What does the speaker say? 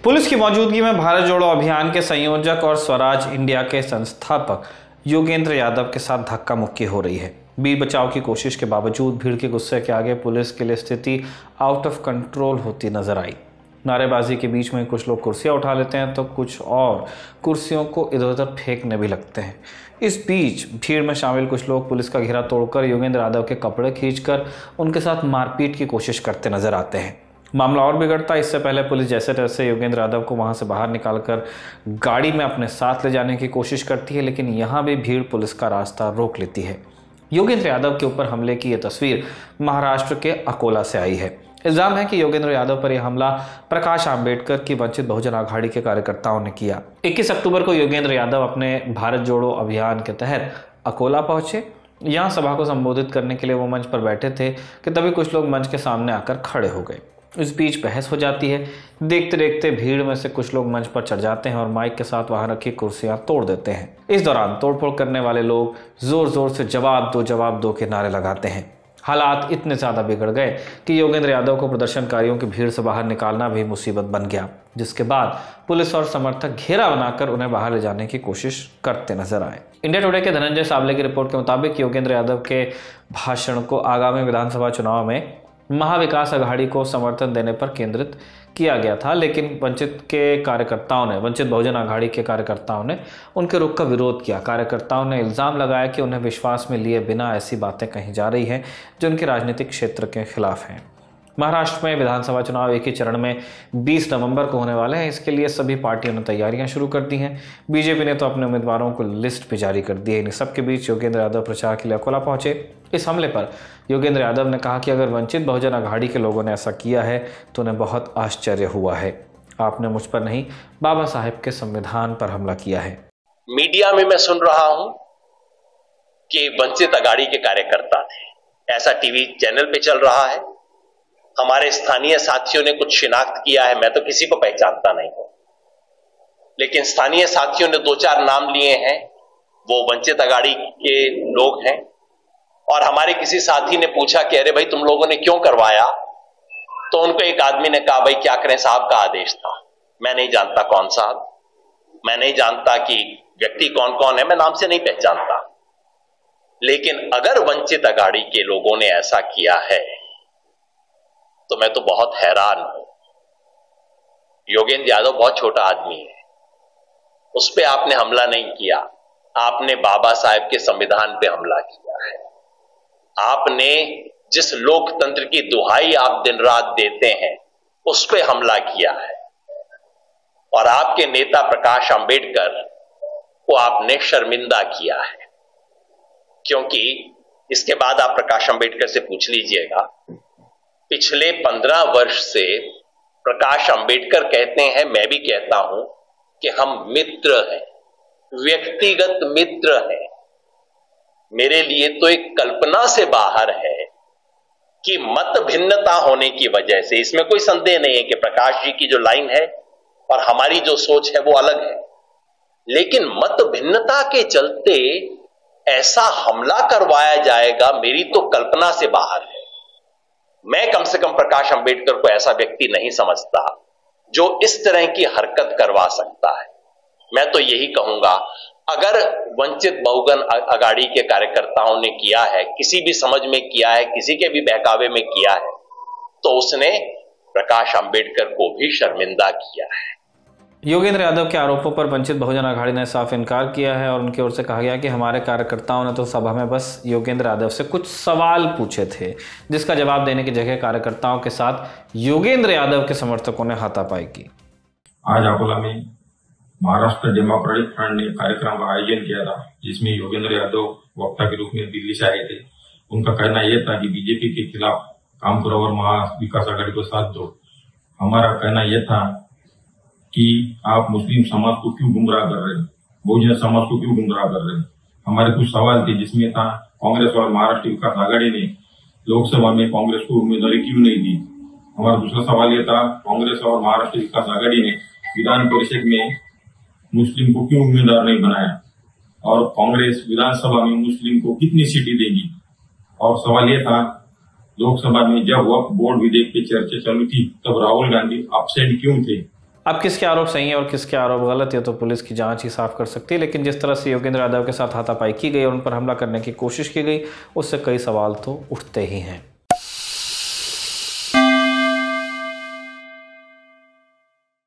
Police की मौजूदगी में भारत जोड़ो अभियान के संयोजक और स्वराज इंडिया के संस्थापक योगेंद्र यादव के साथ धक्का मुक्की हो रही है। बीच बचाव की कोशिश के बावजूद भीड़ के गुस्से के आगे पुलिस के लिए स्थिति आउट ऑफ कंट्रोल होती नजर आई। नारेबाजी के बीच में कुछ लोग कुर्सियां उठा लेते हैं तो कुछ और कुर्सियों को इधर उधर फेंकने भी लगते हैं। इस बीच भीड़ में शामिल कुछ लोग पुलिस का घेरा तोड़कर योगेंद्र यादव के कपड़े खींचकर उनके साथ मारपीट की कोशिश करते नजर आते हैं। मामला और बिगड़ता है। इससे पहले पुलिस जैसे तैसे योगेंद्र यादव को वहां से बाहर निकालकर गाड़ी में अपने साथ ले जाने की कोशिश करती है, लेकिन यहां भी भीड़ पुलिस का रास्ता रोक लेती है। योगेंद्र यादव के ऊपर हमले की यह तस्वीर महाराष्ट्र के अकोला से आई है। इल्जाम है कि योगेंद्र यादव पर यह हमला प्रकाश आंबेडकर की वंचित बहुजन आघाड़ी के कार्यकर्ताओं ने किया। 21 अक्टूबर को योगेंद्र यादव अपने भारत जोड़ो अभियान के तहत अकोला पहुंचे। यहां सभा को संबोधित करने के लिए वो मंच पर बैठे थे कि तभी कुछ लोग मंच के सामने आकर खड़े हो गए। इस बीच बहस हो जाती है। देखते देखते भीड़ में से कुछ लोग मंच पर चढ़ जाते हैं और माइक के साथ वहां रखी कुर्सियां तोड़ देते हैं। इस दौरान तोड़फोड़ करने वाले लोग जोर जोर से जवाब दो के नारे लगाते हैं। हालात इतने ज्यादा बिगड़ गए कि योगेंद्र यादव को प्रदर्शनकारियों की भीड़ से बाहर निकालना भी मुसीबत बन गया, जिसके बाद पुलिस और समर्थक घेरा बनाकर उन्हें बाहर ले जाने की कोशिश करते नजर आए। इंडिया टुडे के धनंजय सावले की रिपोर्ट के मुताबिक योगेंद्र यादव के भाषण को आगामी विधानसभा चुनाव में महाविकास आघाड़ी को समर्थन देने पर केंद्रित किया गया था, लेकिन वंचित बहुजन आघाड़ी के कार्यकर्ताओं ने उनके रुख का विरोध किया। कार्यकर्ताओं ने इल्जाम लगाया कि उन्हें विश्वास में लिए बिना ऐसी बातें कही जा रही हैं जो उनके राजनीतिक क्षेत्र के खिलाफ हैं। महाराष्ट्र में विधानसभा चुनाव एक ही चरण में 20 नवंबर को होने वाले हैं। इसके लिए सभी पार्टियों ने तैयारियां शुरू कर दी हैं। बीजेपी ने तो अपने उम्मीदवारों को लिस्ट भी जारी कर दी है। इन सबके बीच योगेंद्र यादव प्रचार के लिए अकोला पहुंचे। इस हमले पर योगेंद्र यादव ने कहा कि अगर वंचित बहुजन आघाड़ी के लोगों ने ऐसा किया है तो उन्हें बहुत आश्चर्य हुआ है। आपने मुझ पर नहीं, बाबा साहेब के संविधान पर हमला किया है। मीडिया में मैं सुन रहा हूं कि वंचित आघाड़ी के कार्यकर्ता थे, ऐसा टीवी चैनल पे चल रहा है। हमारे स्थानीय साथियों ने कुछ शिनाख्त किया है, मैं तो किसी को पहचानता नहीं हूं, लेकिन स्थानीय साथियों ने 2-4 नाम लिए हैं, वो वंचित आघाड़ी के लोग हैं। और हमारे किसी साथी ने पूछा कि अरे भाई तुम लोगों ने क्यों करवाया, तो उनको एक आदमी ने कहा भाई क्या करें, साहब का आदेश था। मैं नहीं जानता कौन साहब, मैं नहीं जानता कि व्यक्ति कौन कौन है, मैं नाम से नहीं पहचानता, लेकिन अगर वंचित आघाड़ी के लोगों ने ऐसा किया है तो मैं तो बहुत हैरान हूं। योगेंद्र यादव बहुत छोटा आदमी है, उस पर आपने हमला नहीं किया, आपने बाबा साहेब के संविधान पे हमला किया है। आपने जिस लोकतंत्र की दुहाई आप दिन रात देते हैं उस पे हमला किया है। और आपके नेता प्रकाश आंबेडकर को आपने शर्मिंदा किया है, क्योंकि इसके बाद आप प्रकाश आंबेडकर से पूछ लीजिएगा, पिछले 15 वर्ष से प्रकाश आंबेडकर कहते हैं, मैं भी कहता हूं कि हम मित्र हैं, व्यक्तिगत मित्र हैं। मेरे लिए तो एक कल्पना से बाहर है कि मत भिन्नता होने की वजह से, इसमें कोई संदेह नहीं है कि प्रकाश जी की जो लाइन है और हमारी जो सोच है वो अलग है, लेकिन मत भिन्नता के चलते ऐसा हमला करवाया जाएगा, मेरी तो कल्पना से बाहर है। मैं कम से कम प्रकाश आंबेडकर को ऐसा व्यक्ति नहीं समझता जो इस तरह की हरकत करवा सकता है। मैं तो यही कहूंगा, अगर वंचित बहुजन आघाड़ी के कार्यकर्ताओं ने किया है, किसी भी समझ में किया है, किसी के भी बहकावे में किया है, तो उसने प्रकाश आंबेडकर को भी शर्मिंदा किया है। योगेंद्र यादव के आरोपों पर वंचित बहुजन आघाड़ी ने साफ इनकार किया है और उनकी ओर से कहा गया कि हमारे कार्यकर्ताओं ने तो सभा में बस योगेंद्र यादव से कुछ सवाल पूछे थे, जिसका जवाब देने की जगह कार्यकर्ताओं के साथ योगेंद्र यादव के समर्थकों ने हाथापाई की। आज अकोला में महाराष्ट्र डेमोक्रेटिक फ्रंट ने कार्यक्रम का आयोजन किया था, जिसमें योगेंद्र यादव वक्ता के रूप में दिल्ली से आए थे। उनका कहना यह था कि बीजेपी के खिलाफ काम करो और महाविकास आघाड़ी को साथ दो। हमारा कहना यह था कि आप मुस्लिम समाज को क्यों गुमराह कर रहे हैं, बहुजन समाज को क्यों गुमराह कर रहे हैं। हमारे कुछ सवाल थे, जिसमें था कांग्रेस और महाराष्ट्र विकास आघाड़ी ने लोकसभा में कांग्रेस को उम्मीदवारी क्यों नहीं दी। हमारा दूसरा सवाल यह था, कांग्रेस और महाराष्ट्र विकास आघाड़ी ने विधान परिषद में मुस्लिम को क्यों उम्मीदवार नहीं बनाया, और कांग्रेस विधानसभा में मुस्लिम को कितनी सीटें देगी। और सवाल यह था, लोकसभा में जब वक्फ बोर्ड विधेयक की चर्चा चालू थी तब राहुल गांधी एब्सेंट क्यों थे। अब किसके आरोप सही है और किसके आरोप गलत है तो पुलिस की जांच ही साफ कर सकती है, लेकिन जिस तरह से योगेंद्र यादव के साथ हाथापाई की गई और उन पर हमला करने की कोशिश की गई उससे कई सवाल तो उठते ही हैं।